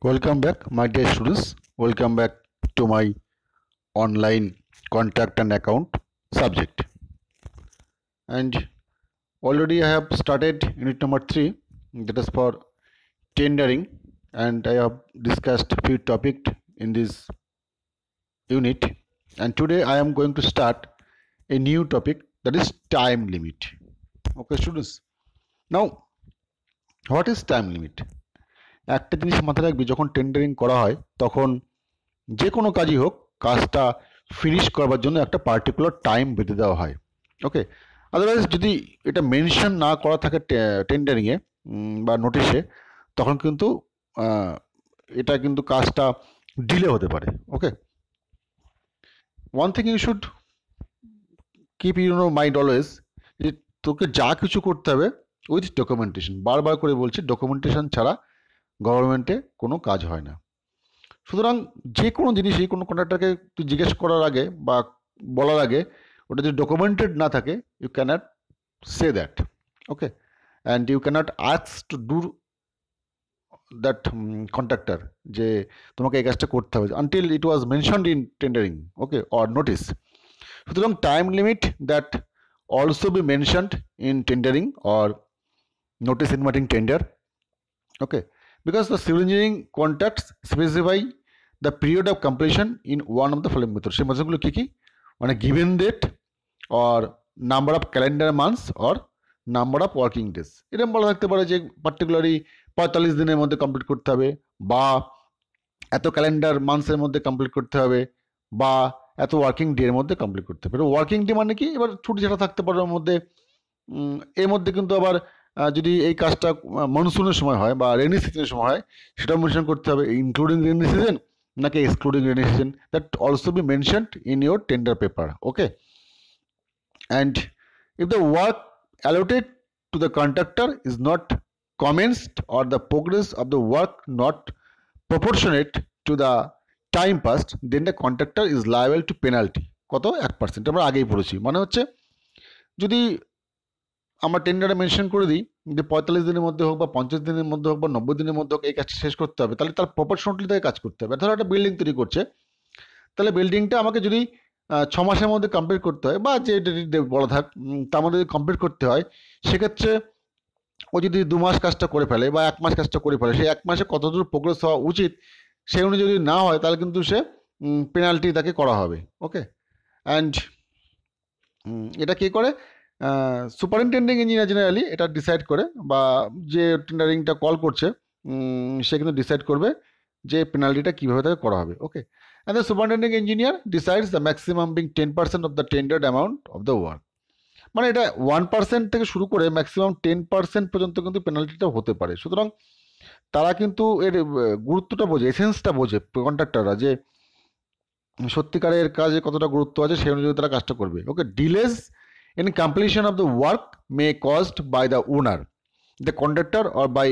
Welcome back, my dear students. Welcome back to my online contract and account subject. And already I have started unit number 3, that is for tendering, and I have discussed few topics in this unit. And today I am going to start a new topic, that is time limit. Okay, students. Now, what is time limit? একটা জিনিস মাথায় রাখবি, যখন tendering করা হয় তখন যে কোনো কাজই হোক, কাজটা ফিনিশ করবার জন্য একটা পার্টিকুলার টাইম বেঁধে দেওয়া হয়। ওকে, আদারওয়াইজ যদি এটা মেনশন না করা থাকে টেন্ডারিংয়ে বা নোটিশে, তখন কিন্তু এটা কিন্তু কাজটা ডিলে হতে পারে। Okay, one thing you should keep mind always, যে তোকে যা কিছু করতে হবে উইথ ডকুমেন্টেশন। বারবার করে বলছি, ডকুমেন্টেশন ছাড়া গভর্নমেন্টে কোনো কাজ হয় না। সুতরাং যে কোনো জিনিসই কোনো কন্ট্রাক্টরকে তুই জিজ্ঞেস করার আগে বা বলার আগে ওটা যদি ডকুমেন্টেড না থাকে, you cannot say that. Okay, and you cannot ask to do that contractor যে তোমাকে এই কাজটা করতে হবে until it was mentioned in tendering, okay, or notice. সুতরাং time limit that also be mentioned in tendering or notice inviting tender. Okay, because the civil engineering contracts specify the period of completion in one of the following methods. সেই মেথডগুলো কী কী? মানে given date or number of calendar months or number of working days। এরকম বলা থাকতে পারে যে particularly 45 দিনের মধ্যে complete করতে হবে, বা এত ক্যালেন্ডার মান্থসের মধ্যে কমপ্লিট করতে হবে, বা এত ওয়ার্কিং ডে এর মধ্যে কমপ্লিট করতে হবে। ওয়ার্কিং ডে মানে কি? এবার ছুটি ছাড়া থাকতে পারে ওর মধ্যে। এর মধ্যে কিন্তু আবার যদি এই কাজটা মনসুনের সময় হয় বা রেনি সিজনের সময় হয়, সেটাও মেনশন করতে হবে, ইনক্লুডিং রেনি সিজন নাকি excluding rainy season, that also be mentioned in your tender paper. Okay, and if the work allotted to the contractor is not commenced or the progress of the work not proportionate to the time past, then the contractor is liable to penalty. কত? 1%। আমরা আগেই পড়েছি। মানে হচ্ছে, যদি আমরা টেন্ডারে mention করে দিই যে 45 দিনের মধ্যে হোক বা 50 দিনের মধ্যে হোক বা 90 দিনের মধ্যে হোক এই কাজটা শেষ করতে হবে, তাহলে তার প্রপোর্শনালি তাকে কাজ করতে হবে। ধরো একটা বিল্ডিং তৈরি করছে, তাহলে বিল্ডিংটা আমাকে যদি 6 মাসের মধ্যে কমপ্লিট করতে হয়, বা যে বলা থাক তার মধ্যে যদি কমপ্লিট করতে হয়, সেক্ষেত্রে ও যদি 2 মাস কাজটা করে ফেলে বা 1 মাস কাজটা করে ফেলে, সেই 1 মাসে কতদূর প্রোগ্রেস হওয়া উচিত সেই অনুযায়ী যদি না হয়, তাহলে কিন্তু সে পেনাল্টি তাকে করা হবে। ওকে, অ্যান্ড এটা কে করে? সুপারিনটেন্ডিং ইঞ্জিনিয়ার জেনারেলি এটা ডিসাইড করে, বা যে টেন্ডারিংটা কল করছে সে কিন্তু ডিসাইড করবে যে পেনাল্টিটা কীভাবে তাকে করা হবে। Okay, and the superintending engineer decides the maximum being 10% of the tendered amount of the work. মানে এটা 1% থেকে শুরু করে ম্যাক্সিমাম 10% পর্যন্ত কিন্তু পেনাল্টিটা হতে পারে। সুতরাং তারা কিন্তু এর গুরুত্বটা বোঝে, এসেন্সটা বোঝে কন্ট্রাক্টররা, যে সত্যিকারের কাজে কতটা গুরুত্ব আছে সেই অনুযায়ী তারা কাজটা করবে। ওকে, ডিলেস in completion of the work may caused by the owner, the contractor or by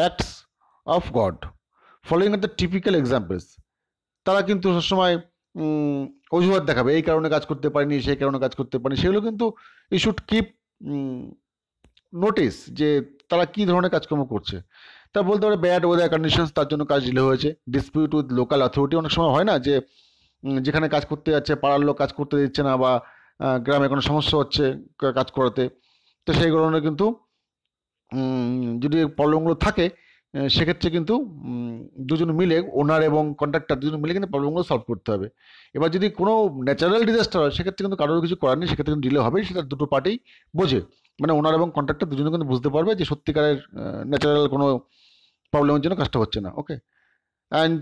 acts of God, following the typical examples। তারা কিন্তু সবসময় অজুহাত দেখাবে, এই কারণে কাজ করতে পারিনি, সেই কারণে কাজ করতে পারিনি। সেগুলো কিন্তু ইউ শুড কিপ নোটিস যে তারা কী ধরনের কাজকর্ম করছে। তা বলতে পারে ব্যাড ওয়েদার কন্ডিশনস, তার জন্য কাজ ডিলে হয়েছে। ডিসপিউট উইথ লোকাল অথরিটি, অনেক সময় হয় না যে যেখানে কাজ করতে যাচ্ছে পাড়ার লোক কাজ করতে দিচ্ছে না, বা গ্রামে কোনো সমস্যা হচ্ছে কাজ করাতে, তো সেই কারণে কিন্তু যদি প্রবলেমগুলো থাকে, সেক্ষেত্রে কিন্তু দুজন মিলে, ওনার এবং কন্ট্রাক্টর দুজন মিলে কিন্তু প্রবলেমগুলো সলভ করতে হবে। এবার যদি কোনো ন্যাচারাল ডিজাস্টার হয়, সেক্ষেত্রে কিন্তু কারোর কিছু করার নেই, সেক্ষেত্রে কিন্তু ডিলে হবে। সেটা দুটো পার্টি বোঝে, মানে ওনার এবং কন্ট্রাক্টর দুজনে কিন্তু বুঝতে পারবে যে সত্যিকারের ন্যাচারাল কোনো প্রবলেমের জন্য কাজটা হচ্ছে না। Okay, and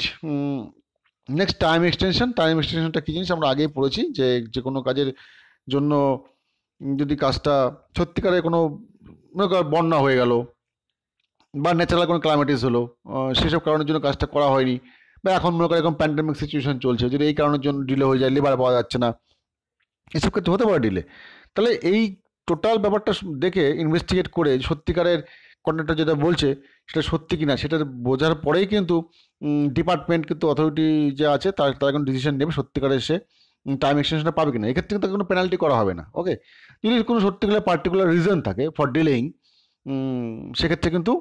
next time extension. Time এক্সটেনশনটা কী জিনিস আমরা আগেই পড়েছি, যে কোনো কাজের জন্য যদি কাজটা সত্যিকারের কোনো বন্যা হয়ে গেল বা ন্যাচারাল কোনো ক্লাইমেটিস হলো, সেসব কারণের জন্য কাজটা করা হয়নি, বা এখন মনে করি এরকম প্যান্ডেমিক সিচুয়েশন চলছে, যদি এই কারণের জন্য ডিলে হয়ে যায়, লেবার পাওয়া যাচ্ছে না, এসব ক্ষেত্রে হতে পারে ডিলে। তাহলে এই টোটাল ব্যাপারটা দেখে ইনভেস্টিগেট করে সত্যিকারের কন্ট্রাক্টর যেটা বলছে সেটা সত্যি কিনা সেটা বোঝার পরেই কিন্তু ডিপার্টমেন্ট কিন্তু অথরিটি যে আছে তারা কিন্তু ডিসিশন নেবে সত্যিকারের সে টাইম এক্সটেনশনটা পাবে কিনা। এক্ষেত্রে কিন্তু কোনো পেনাল্টি করা হবে না। ওকে, যদি কোনো সত্যিকারের পার্টিকুলার রিজন থাকে ফর ডিলেইং, সেক্ষেত্রে কিন্তু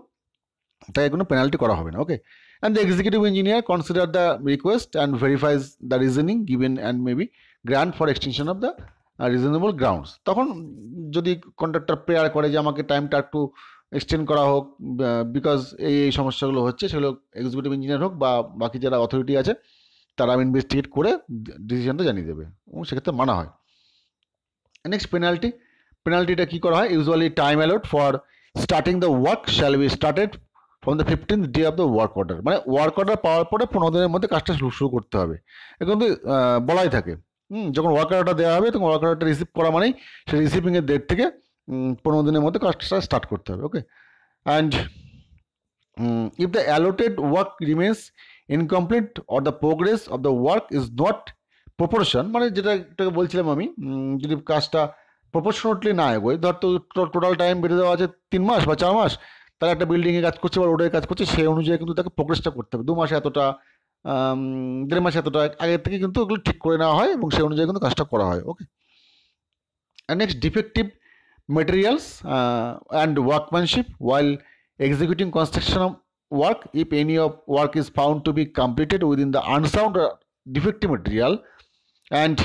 তাই কোনো পেনাল্টি করা হবে না। Okay, and the executive engineer consider the request and verifies the reasoning given and maybe grant for extension of the reasonable grounds. তখন যদি কন্ট্রাক্টর প্রেয়ার করে যে আমাকে টাইমটা একটু এক্সটেন্ড করা হোক, বিকজ এই সমস্যাগুলো হচ্ছে, সেগুলো এক্সিকিউটিভ ইঞ্জিনিয়ার হোক বা বাকি যারা অথরিটি আছে তারা ইনভেস্টিগেট করে ডিসিশনটা জানিয়ে দেবে এবং সেক্ষেত্রে মানা হয়। নেক্সট পেনাল্টিটা কী করা হয়? Usually time allot for starting the work shall be started from the 15th day of the work order. মানে ওয়ার্ক অর্ডার পাওয়ার পরে 15 দিনের মধ্যে কাজটা শুরু করতে হবে। এখন তো বলাই থাকে যখন ওয়ার্ক অর্ডারটা দেওয়া হবে তখন ওয়ার্ক অর্ডারটা রিসিভ করা মানেই সে রিসিভিংয়ের ডেট থেকে 15 দিনের মধ্যে কাজটা স্টার্ট করতে হবে। Okay, and if the allotted work remains incomplete or the progress of the work is not proportion, মানে যেটাকে বলছিলাম আমি, যদি কাজটা প্রপোর্শনেটলি না এগোয়, ধর তো টোটাল টাইম বেঁধে দেওয়া আছে 3 মাস বা 4 মাস, তারা একটা বিল্ডিংয়ে কাজ করছে বা রোডে কাজ করছে, সেই অনুযায়ী কিন্তু তাকে প্রোগ্রেসটা করতে হবে। 2 মাসে এতটা, 1.5 মাসে এতটা, আগের থেকে কিন্তু ওগুলো ঠিক করে নেওয়া হয় এবং সেই অনুযায়ী কিন্তু কাজটা করা হয়। ওকে, and next defective materials and workmanship while executing construction of work. If any of work is found to be completed within the unsound or defective material and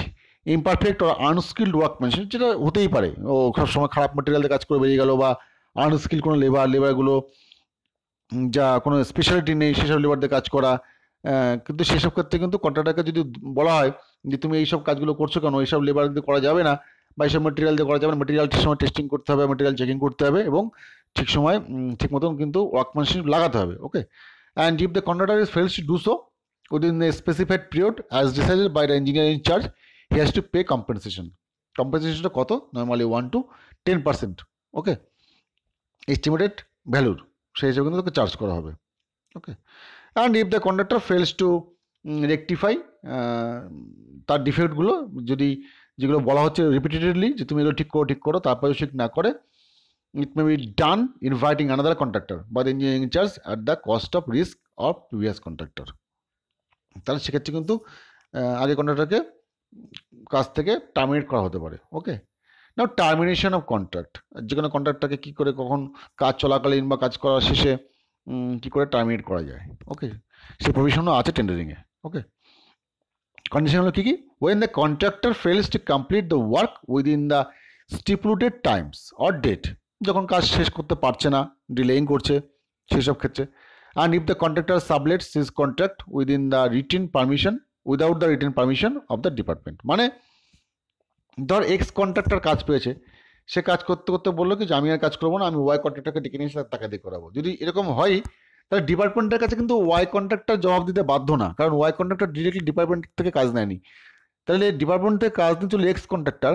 imperfect or unskilled workmanship, যেটা হতেই পারে, ও সব সময় খারাপ material দিয়ে কাজ করে বেরিয়ে গেল, বা আনস্কিল কোনো লেবারগুলো যা কোনো স্পেশালিটি নেই সেসব লেবার দিয়ে কাজ করা, কিন্তু সেসব ক্ষেত্রে কিন্তু কন্ট্রাক্টরকে যদি বলা হয় যে তুমি এইসব কাজগুলো করছো কেন, এইসব লেবার দিয়ে করা যাবে না বা এইসব মেটেরিয়াল দিয়ে করা যাবে না, মেটেরিয়াল ঠিক সময় টেস্টিং করতে হবে, মেটেরিয়াল চেকিং করতে হবে এবং ঠিক সময় ঠিক মতন কিন্তু ওয়ার্কম্যানশিপ লাগাতে হবে। Okay, and if the contractor is fails to do so within a specified period as decided by the engineer in charge, he has to pay compensation. কম্পেনসেশনটা কত? Normally 1 to 10%। ওকে, এস্টিমেটেড ভ্যালুর সেই হিসেবে কিন্তু তোকে charge করা হবে। Okay, and if the contractor fails to rectify তার ডিফেক্টগুলো, যদি যেগুলো বলা হচ্ছে রিপিটেডলি যে তুমি এগুলো ঠিক করো তারপরে ঠিক না করে, it may be done inviting another contractor by the engineering charge at the cost of risk of previous contractor। তাহলে সেক্ষেত্রে কিন্তু আগে কন্ট্রাক্টরকে কাজ থেকে টার্মিনেট করা হতে পারে। ওকে, নাও টার্মিনেশন অফ কন্ট্রাক্ট, যে কোনো কন্ট্রাক্টরকে কী করে, কখন কাজ চলাকালীন বা কাজ করার শেষে কী করে টার্মিনেট করা যায়। ওকে, সেই প্রভিশনও আছে টেন্ডারিংয়ে। ওকে, কন্ডিশন হলো কী কী? When the contractor fails to complete the work within the stipulated times or date, যখন কাজ শেষ করতে পারছে না, ডিলেইং করছে, সেসব ক্ষেত্রে। And if the contractor sublets his contract within the written permission without the written permission of the department, মানে ধর এক্স কন্ট্রাক্টর কাজ পেয়েছে, সে কাজ করতে করতে বললো কি যে আমি আর কাজ করবো না, আমি ওয়াই কন্ট্রাক্টরকে ডেকে নিয়ে টাকা দিয়ে করাবো। যদি এরকম হয় তাহলে ডিপার্টমেন্টের কাছে কিন্তু ওয়াই কন্ট্রাক্টর জবাব দিতে বাধ্য না, কারণ ওয়াই কন্ট্রাক্টর ডিরেক্টলি ডিপার্টমেন্ট থেকে কাজ নেয়নি। তাহলে ডিপার্টমেন্ট থেকে কাজ নিচ্ছিল এক্স কন্ট্রাক্টর,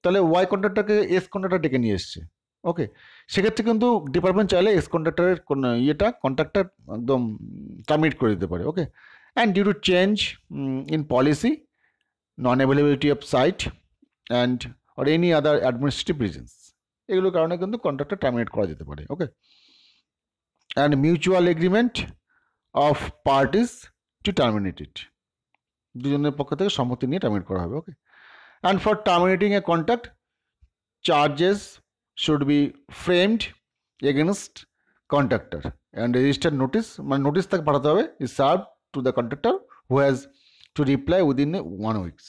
তাহলে ওয়াই কন্ট্রাক্টরকে এক্স কন্ট্রাক্টর ডেকে নিয়ে এসছে। ওকে, সেক্ষেত্রে কিন্তু ডিপার্টমেন্ট চাইলে এক্স কন্ট্রাক্টরের কন্ট্রাক্টর একদম টার্মিনেট করে দিতে পারে। Okay, and due to change in policy, non availability of site and or any other administrative reasons, এগুলোর কারণে কিন্তু কন্ট্রাক্টর টার্মিনেট করা যেতে পারে। Okay, and mutual agreement of parties to terminate it, দুজনের পক্ষ থেকে সম্মতি নিয়ে টার্মিনেট করা হবে। Okay, and for terminating A contract charges should be framed against contractor and registered notice, মানে নোটিশ তাকে পাঠাতে হবে, is served to the contractor who has to reply within 1 week,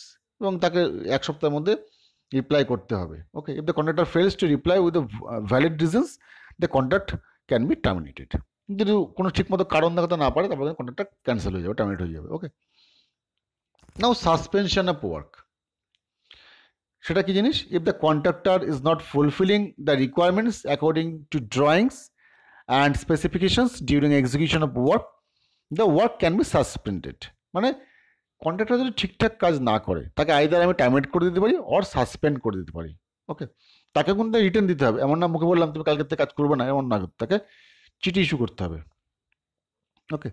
এবং তাকে 1 সপ্তাহের মধ্যে রিপ্লাই করতে হবে। ওকে, if the contractor fails to reply with the valid reasons, the contract can be terminated। যদি কোনো ঠিকমতো কারণ দেখাতে না পারে তারপরে কন্ট্রাক্টটা ক্যান্সেল হয়ে যাবে, টার্মিনেট হয়ে যাবে। ওকে, নাও সাসপেনশন অফ ওয়ার্ক, সেটা কি জিনিস? If the contractor is not fulfilling the requirements according to drawings and specifications during execution of work, the work can be suspended. মানে কন্ট্রাক্টর যদি ঠিকঠাক কাজ না করে তাকে আইদার আমি টার্মিনেট করে দিতে পারি অর সাসপেন্ড করে দিতে পারি। ওকে, তাকে কিন্তু রিটার্ন দিতে হবে, এমন না মুখে বললাম তুমি কালকে থেকে কাজ করবে না, এমন না, তাকে চিঠি ইস্যু করতে হবে। ওকে,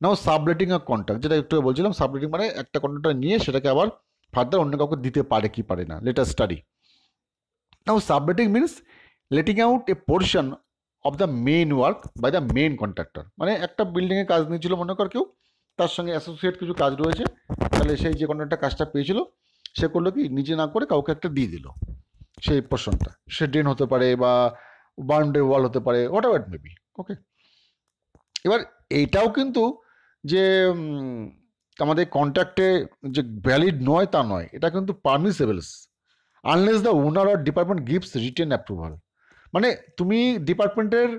নাও সাবলেটিং আ কন্ট্রাক্ট, যেটা একটু বলছিলাম, সাবলেটিং মানে একটা কন্ট্রাক্টর নিয়ে সেটাকে আবার ফার্দার অন্য কাউকে দিতে পারে কি পারে না, let us study. Now subletting means letting out a portion of the main work by the main contractor. মানে একটা বিল্ডিংয়ে কাজ নিয়েছিল মনে কর কেউ, তার সঙ্গে অ্যাসোসিয়েট কিছু কাজ রয়েছে, তাহলে সেই যে কন্ট্রাক্টর কাজটা পেয়েছিল সে করলো কি নিজে না করে কাউকে একটা দিয়ে দিল সেই পোর্শনটা, সে ড্রেন হতে পারে বা বাউন্ডারি ওয়াল হতে পারে, whatever it may be. Okay, এবার এইটাও কিন্তু যে আমাদের কন্ট্রাক্টে যে ভ্যালিড নয় তা নয়, এটা কিন্তু permissible unless the owner or department gives written approval. মানে তুমি ডিপার্টমেন্টের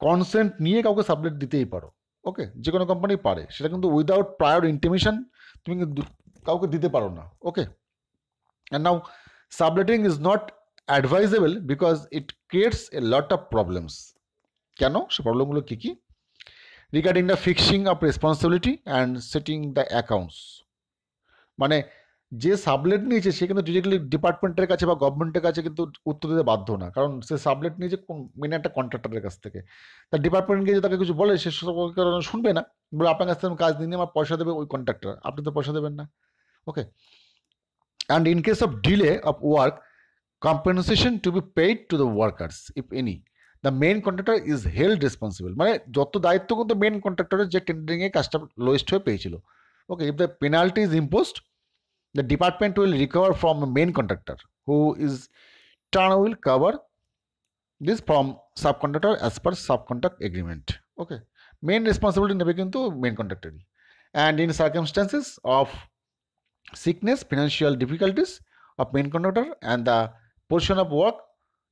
কনসেন্ট নিয়ে কাউকে সাবলেট দিতেই পারো, ওকে, যে কোনো কোম্পানি পারে, সেটা কিন্তু উইদাউট প্রায়র ইন্টিমেশন তুমি কিন্তু কাউকে দিতে পারো না, okay. And now subletting is not advisable because it creates a lot of problems. কেন? সে প্রবলেমগুলো কী কী? Regarding the fixing of responsibility and setting the accounts. মানে যে সাবলেট নিয়েছে সে কিন্তু ডিরেক্টলি ডিপার্টমেন্টের কাছে বা গভর্নমেন্টের কাছে কিন্তু উত্তর দিতে বাধ্য না, কারণ সে সাবলেট নিয়েছে মেন একটা কন্ট্রাক্টরের কাছ থেকে। তার ডিপার্টমেন্ট গিয়ে তাকে কিছু বলে সে কারণে শুনবে না, বলে আপনার কাছ থেকে আমি কাজ নিয়ে আমার পয়সা দেবে ওই কন্ট্রাক্টর, আপনি তো পয়সা দেবেন না, okay. And in case of delay of work, compensation to be paid to the workers if any, the main contractor is held responsible। মানে যত দায়িত্ব কিন্তু মেন কন্ট্রাক্টরের, যে টেন্ডারিং এ কাজটা লোয়েস্ট হয়ে পেয়েছিল, okay. If the penalty is imposed, the department will recover from the main contractor, who is turn will cover this from subcontractor as per subcontract agreement, okay। main responsibility নেবে কিন্তু main contractor। and in circumstances of sickness, financial difficulties of main contractor and the portion of work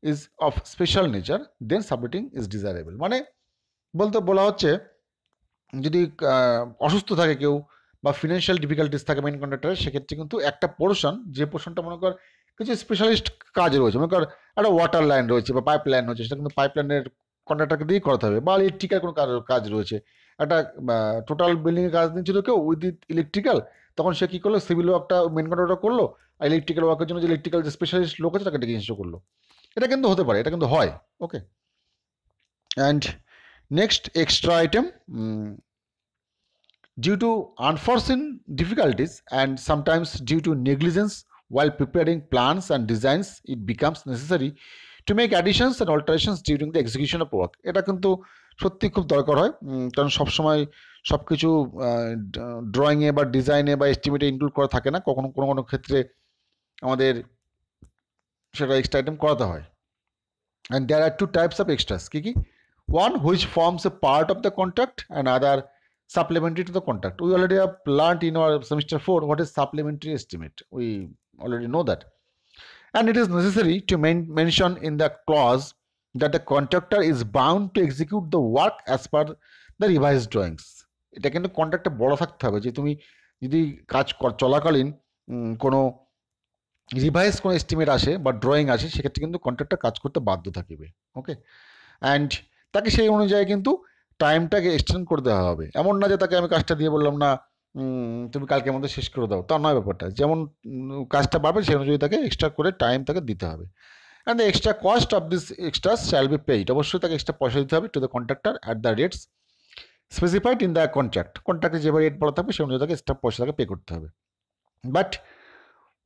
is of special nature, then subletting is desirable। মানে বলা হচ্ছে যদি অসুস্থ থাকে কেউ বা ফিনান্সিয়াল ডিফিকাল্টিস থাকে মেইন কন্ট্রাক্টরের, সেক্ষেত্রে কিন্তু একটা পোর্শন, যে পোর্শনটা মনে কর কিছু স্পেশালিস্ট কাজ রয়েছে, মনে কর একটা ওয়াটার লাইন রয়েছে বা পাইপ লাইন রয়েছে, সেটা কিন্তু পাইপ লাইনের কন্ট্রাক্টরকে দিয়েই করাতে হবে, বা ইলেকট্রিক্যাল কোনো কাজ রয়েছে, একটা টোটাল বিল্ডিংয়ের কাজ নিচ্ছিল কেউ উইথ ইলেকট্রিক্যাল, তখন সে কী করলো, সিভিল ওয়ার্কটা মেন কন্ট্রাক্টর করলো, আর ইলেকট্রিক্যাল ওয়ার্কের জন্য যে ইলেকট্রিক্যাল যে স্পেশালিস্ট লোক আছে তাকে ডেকে ইনস্টল করলো। এটা কিন্তু হতে পারে, এটা কিন্তু হয়, okay. And next extra item, due to unforeseen difficulties and sometimes due to negligence while preparing plans and designs, it becomes necessary to make additions and alterations during the execution of work। এটা কিন্তু সত্যি খুব দরকার হয়, কারণ সবসময় সব কিছু ড্রয়িংয়ে বা ডিজাইনে বা এস্টিমেটে ইনক্লুড করা থাকে না, কখনো কোনো কোনো ক্ষেত্রে আমাদের সেটা এক্সট্রা আইটেম করাতে হয়। and there are two types of extras, কি কি? one which forms a part of the contract and other supplementary to the contract। We already have learned in our semester 4 what is supplementary estimate, we already know that। and it is necessary to mention in the clause that the contractor is bound to execute the work as per the revised drawings। এটা কিন্তু কন্ট্রাক্টে বড় থাকতে হবে, যে তুমি যদি কাজ চলাকালীন কোনো রিভাইজ কোনো এস্টিমেট আসে বা ড্রয়িং আসে, সেক্ষেত্রে কিন্তু কন্ট্রাক্টর কাজ করতে বাধ্য থাকবে, ওকে। অ্যান্ড তাকে সেই অনুযায়ী কিন্তু টাইমটাকে এক্সটেন্ড করে দেওয়া হবে। এমন না যে তাকে আমি কাজটা দিয়ে বললাম না তুমি কালকের মধ্যে শেষ করে দাও, তা নয় ব্যাপারটা। যেমন কাজটা পাবে সেই অনুযায়ী তাকে এক্সট্রা করে টাইম তাকে দিতে হবে। And the extra cost of this extras shall be paid. অবশ্যই তাকে এক্সট্রা পয়সা দিতে হবে to the contractor at the rates specified in the contract. কন্ট্রাক্টে যেভাবে রেট বলা থাকবে সেই অনুযায়ী তাকে এক্সট্রা পয়সা তাকে পে করতে হবে। But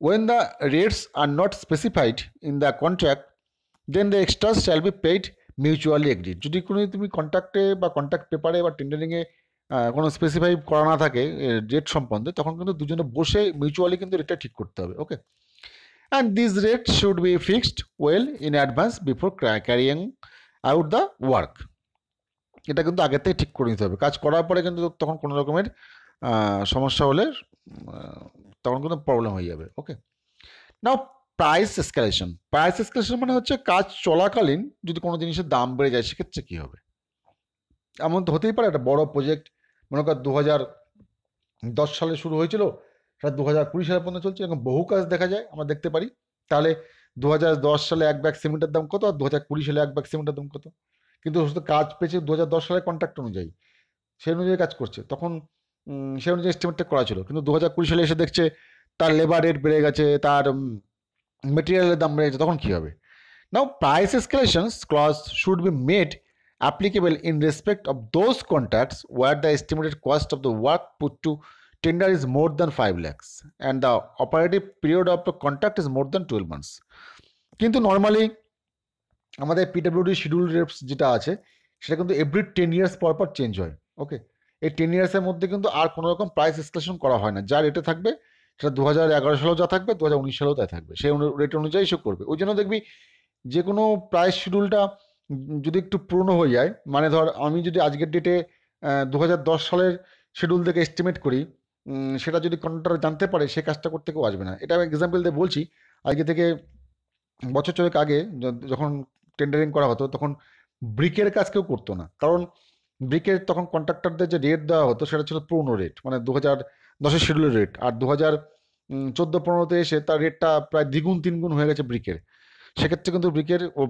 when the rates are not specified in the contract, then the extras shall be paid mutually agreed। যদি কোনো তুমি কন্ট্রাক্টে বা কন্ট্রাক্ট পেপারে বা টেন্ডারিংয়ে কোনো স্পেসিফাই করা না থাকে রেট সম্বন্ধে, তখন কিন্তু দুজনে বসে মিউচুয়ালি কিন্তু রেটটা ঠিক করতে হবে, okay. And this rate should be fixed well in advance before carrying out the work. এটা কিন্তু আগের থেকে ঠিক করে নিতে হবে। কাজ করার পরে কিন্তু তখন কোনো রকমের সমস্যা হলে তখন কিন্তু প্রবলেম হয়ে যাবে, ওকে। নাও প্রাইস এসকালেশন। প্রাইস এসকালেশন মানে হচ্ছে কাজ চলাকালীন যদি কোনো জিনিসের দাম বেড়ে যায় সেক্ষেত্রে কী হবে। এমন তো হতেই পারে একটা বড় প্রজেক্ট মনে কর 2010 সালে শুরু হয়েছিল, সেটা 2020 সালে পর্যন্ত চলছে, এরকম বহু কাজ দেখা যায়, আমরা দেখতে পারি। তাহলে 2010 সালে এক ব্যাগ সিমেন্টের দাম কত আর 2020 সালে এক ব্যাগ সিমেন্টের দাম কত, কিন্তু শুধু কাজ পেয়েছে 2010 সালের কন্ট্রাক্ট অনুযায়ী, সেই অনুযায়ী কাজ করছে, তখন সেই অনুযায়ী এস্টিমেটটা করা ছিল। কিন্তু 2020 সালে এসে দেখছে তার লেবার রেট বেড়ে গেছে, তার মেটেরিয়ালের দাম বেড়ে গেছে, তখন কী হবে? Now price escalations clause should be made applicable in respect of those contracts where the estimated cost of the work put to tender is more than 5 lakhs and the operative period of the contract is more than 12 months। কিন্তু normally আমাদের PWD schedule rates যেটা আছে সেটা কিন্তু every 10 years পর পর change হয়, ওকে। এই 10 ইয়ার্সের মধ্যে কিন্তু আর কোনো রকম প্রাইস এসকালেশন করা হয় না, যা রেটে থাকবে সেটা 2011 সালেও যা থাকবে 2019 সালেও তাই থাকবে, সেই রেট অনুযায়ী সে করবে। ওই জন্য দেখবি যে কোনো প্রাইস শিডিউলটা যদি একটু পুরনো হয়ে যায়, মানে ধর আমি যদি আজকের ডেটে 2010 সালের শিডিউল থেকে এস্টিমেট করি, সেটা যদি কন্ট্রাক্টর জানতে পারে, সে কাজটা করতে কেউ আসবে না। এটা আমি এক্সাম্পল দিয়ে বলছি। আজকে থেকে বছর চলেক আগে যখন টেন্ডারিং করা হতো, তখন ব্রিকের কাজ কেউ করতো না, কারণ ব্রিকের তখন কন্ট্রাক্টরদের যে রেট দেওয়া হতো সেটা ছিল পুরনো রেট, মানে 2010-এর শিডিউলের রেট। আর 2014-15-তে এসে তার রেটটা প্রায় দ্বিগুণ তিনগুণ হয়ে গেছে ব্রিকের। সেক্ষেত্রে কিন্তু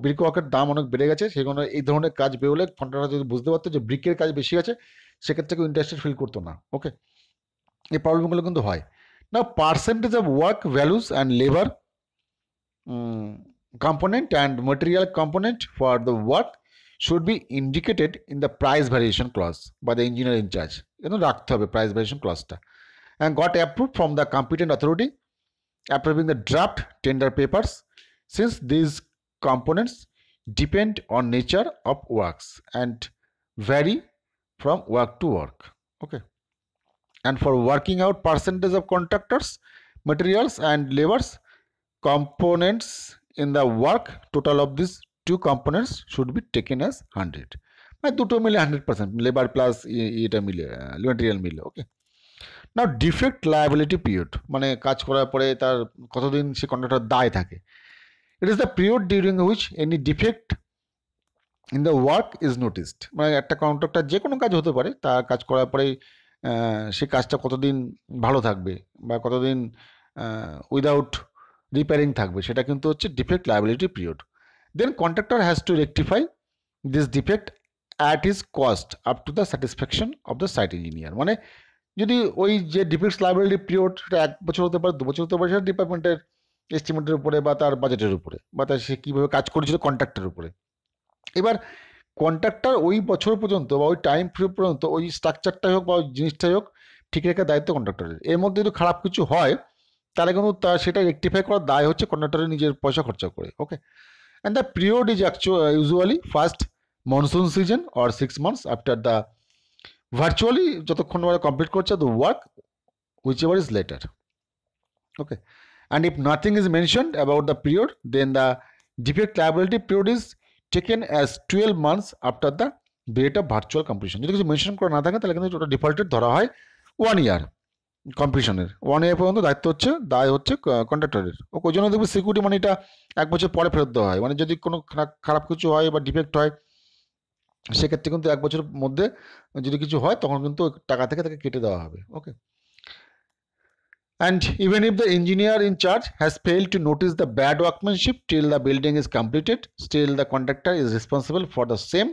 ব্রিক ওয়ার্কের দাম অনেক বেড়ে গেছে। সেই কারণে এই ধরনের কাজ বেরোলে কন্ট্রাক্টর যদি বুঝতে পারতো যে ব্রিকের কাজ বেশি আছে, সেক্ষেত্রে কেউ ইন্টারেস্টেড ফিল করতো না। ওকে, এই প্রবলেমগুলো কিন্তু হয় না। Percentage of work values and labour component and material component for the work should be indicated in the price variation clause by the engineer in charge. রাখতে হবে price variation clause-টা, and got approved from the competent authority approving the draft tender papers, since these components depend on nature of works and vary from work to work. Okay, and for working out percentage of contractors, materials and labors components in the work, total of these two components should be taken as 100, মানে দুটো মিলে 100%, labour plus এটা মিলে material মিলে। ওকে, নাও defect liability period, মানে কাজ করার পরে তার কতদিন সে কন্ট্রাক্টর দায় থাকে। It is the period during which any defect in the work is noticed, মানে একটা কন্ট্রাক্টর যে কোনো কাজ হতে পারে, তার কাজ করার পরেই সে কাজটা কতদিন ভালো থাকবে বা কতদিন উইদাউট রিপেয়ারিং থাকবে, সেটা কিন্তু হচ্ছে defect liability period. Then contractor has to rectify this defect at his cost up to the satisfaction of the site engineer. মানে যদি ওই যে ডিফেক্ট লায়াবিলিটি পিরিয়ড, সেটা 1 বছর হতে পারে, 2 বছর হতে পারে, সেটা ডিপার্টমেন্টের এস্টিমেটের উপরে বা তার বাজেটের উপরে বা তার সে কীভাবে কাজ করেছিল কন্ট্রাক্টের উপরে। এবার কন্ট্রাক্টর ওই বছর পর্যন্ত বা ওই টাইম পিরিয়ড পর্যন্ত ওই স্ট্রাকচারটাই হোক বা ওই জিনিসটাই হোক ঠিক রাখার দায়িত্ব কন্ট্রাক্টরের। এর মধ্যে যদি খারাপ কিছু হয়, তাহলে কিন্তু সেটা রেকটিফাই করার দায় হচ্ছে কন্ট্রাক্টরের নিজের পয়সা খরচা করে। Okay, and the period is usually first monsoon season or 6 months after the virtually, যতক্ষণ ওরা কমপ্লিট করছে the work whichever is later. Okay, and if nothing is mentioned about the period, then the defect liability period is taken as 12 months after the date of virtual completion. যদি কিছু mention করা না থাকে, তাহলে কিন্তু ওটা ডিফল্টেড ধরা হয় 1 year কমপ্লিশনের। 1 year পর্যন্ত দায় হচ্ছে কন্ট্রাক্টরের। ওই জন্য দেখবে সিকিউরিটি মানিটা 1 বছর পরে ফেরত দেওয়া হয়। মানে যদি কোনো খারাপ কিছু হয় বা ডিফেক্ট হয়, সেক্ষেত্রে কিন্তু 1 বছরের মধ্যে যদি কিছু হয়, তখন কিন্তু টাকা থেকে তাকে কেটে দেওয়া হবে। ওকে, and even if the engineer in charge has failed to notice the bad workmanship till the building is completed, still the contractor is responsible for the same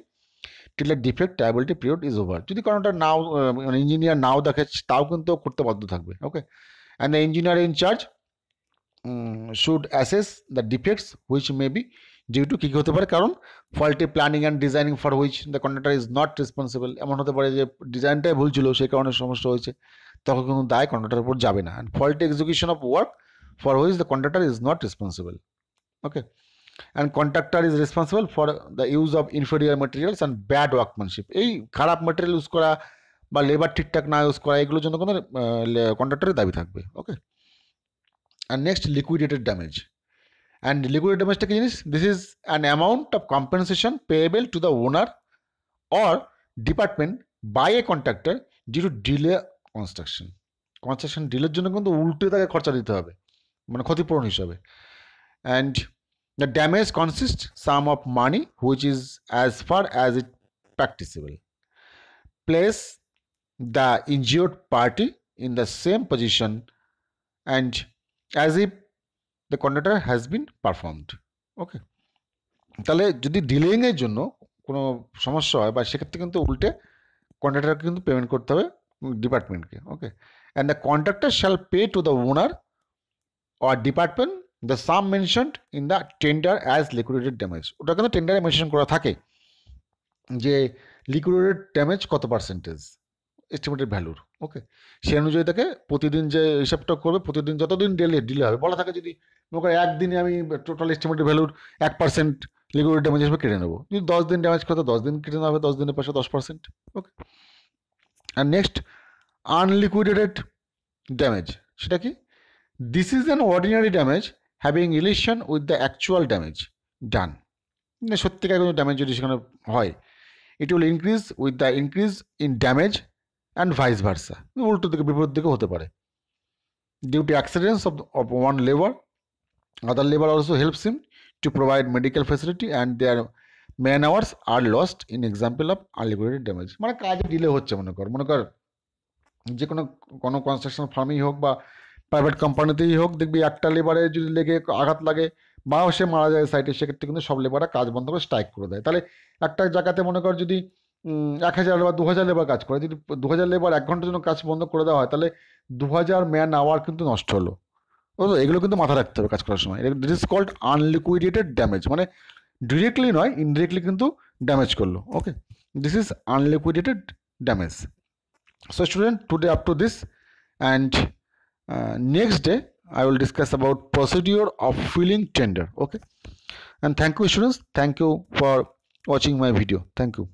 till the defect liability period is over. যদি contractor নাও engineer নাও দেখে, তাও কিন্তু করতে বাধ্য থাকবে। ওকে, and the engineer in charge should assess the defects which may be due to কী হতে পারে, কারণ faulty planning and designing for which the contractor is not responsible. এমন হতে পারে যে ডিজাইনটাই ভুল ছিল, সেই কারণে সমস্যা হয়েছে, তখন কিন্তু দায় কন্ট্রাক্টরের উপর যাবে না। And faulty execution of work for which the contractor is not responsible. Okay, and contractor is responsible for the use of inferior materials and bad workmanship. এই খারাপ মেটেরিয়াল ইউজ করা বা লেবার ঠিকঠাক না ইউজ করা, এগুলোর জন্য কোনো কন্ট্রাক্টরের দাবি থাকবে। ওকে, and next liquidated damage. And liquidated damage টা কি জিনিস? This is an amount of compensation payable to the owner or department by a contractor due to delay construction. Construction ডিলের জন্য কিন্তু উল্টে তাকে খরচা দিতে হবে, মানে ক্ষতিপূরণ হিসাবে। and the damage consists sum of money which is as far as it practicable place the injured party in the same position and as if the contractor has been performed. ওকে, তাহলে যদি ডিলেইংয়ের জন্য কোনো সমস্যা হয়, বা সেক্ষেত্রে কিন্তু উল্টে কন্ট্রাক্টরকে কিন্তু পেমেন্ট করতে হবে ডিপার্টমেন্টকে। Okay, and the contractor shall pay to the owner or department the sum mentioned in the tender as liquidated damage. ওটা কিন্তু টেন্ডারে মেনশন করা থাকে যে লিকুইডেটেড ড্যামেজ কত পার্সেন্টেজ এস্টিমেটেড ভ্যালুর। ওকে, সে অনুযায়ী তাকে প্রতিদিন যে হিসাবটা করবে, প্রতিদিন যতদিন ডিলে হবে, বলা থাকে যদি মনে করে একদিনে আমি টোটাল এস্টিমেটেড ভ্যালুর 1% লিকুইড ড্যামেজ হিসেবে কেটে নেবো। যদি 10 দিন ড্যামেজ করে, 10 দিন কেটে নেওয়া হবে, 10 দিনের পয়সা 10%। Okay, and next unliquidated damage, সেটা কি? This is an ordinary damage having relation with the actual damage done. মানে সত্যিকার কোনো ড্যামেজ যদি সেখানে হয়, it will increase with the increase in damage and vice versa. উল্টো দিকে বিপরীত দিকে হতে পারে। Due to accidents of one labor, other labor also helps him to provide medical facility and their man hours are lost in example of unliquidated damage. মানে কাজে delay হচ্ছে মনে কর যে কোনো কনস্ট্রাকশন ফার্মেই হোক বা প্রাইভেট কোম্পানিতেই হোক, দেখবি একটা লেবারে যদি লেগে আঘাত লাগে বা সে মারা যায় সাইটে, সেক্ষেত্রে কিন্তু সব লেবাররা কাজ বন্ধ করে স্ট্রাইক করে দেয়। তাহলে একটা জায়গাতে মনে কর যদি 1000 বা 2000 লেবার কাজ করে, যদি 2000 লেবার 1 ঘন্টার জন্য কাজ বন্ধ করে দেওয়া হয়, তাহলে 2000 ম্যান আওয়ার কিন্তু নষ্ট হলো। এগুলো কিন্তু মাথা রাখতে হবে কাজ করার সময়। This is called unliquidated damage, মানে ডিরেক্টলি নয়, ইনডিরেক্টলি কিন্তু ড্যামেজ করলো। Okay, this is unliquidated damage. So student, today up to this, and next day I will discuss about procedure of filling tender. Okay, and thank you students, thank you for watching my video. Thank you.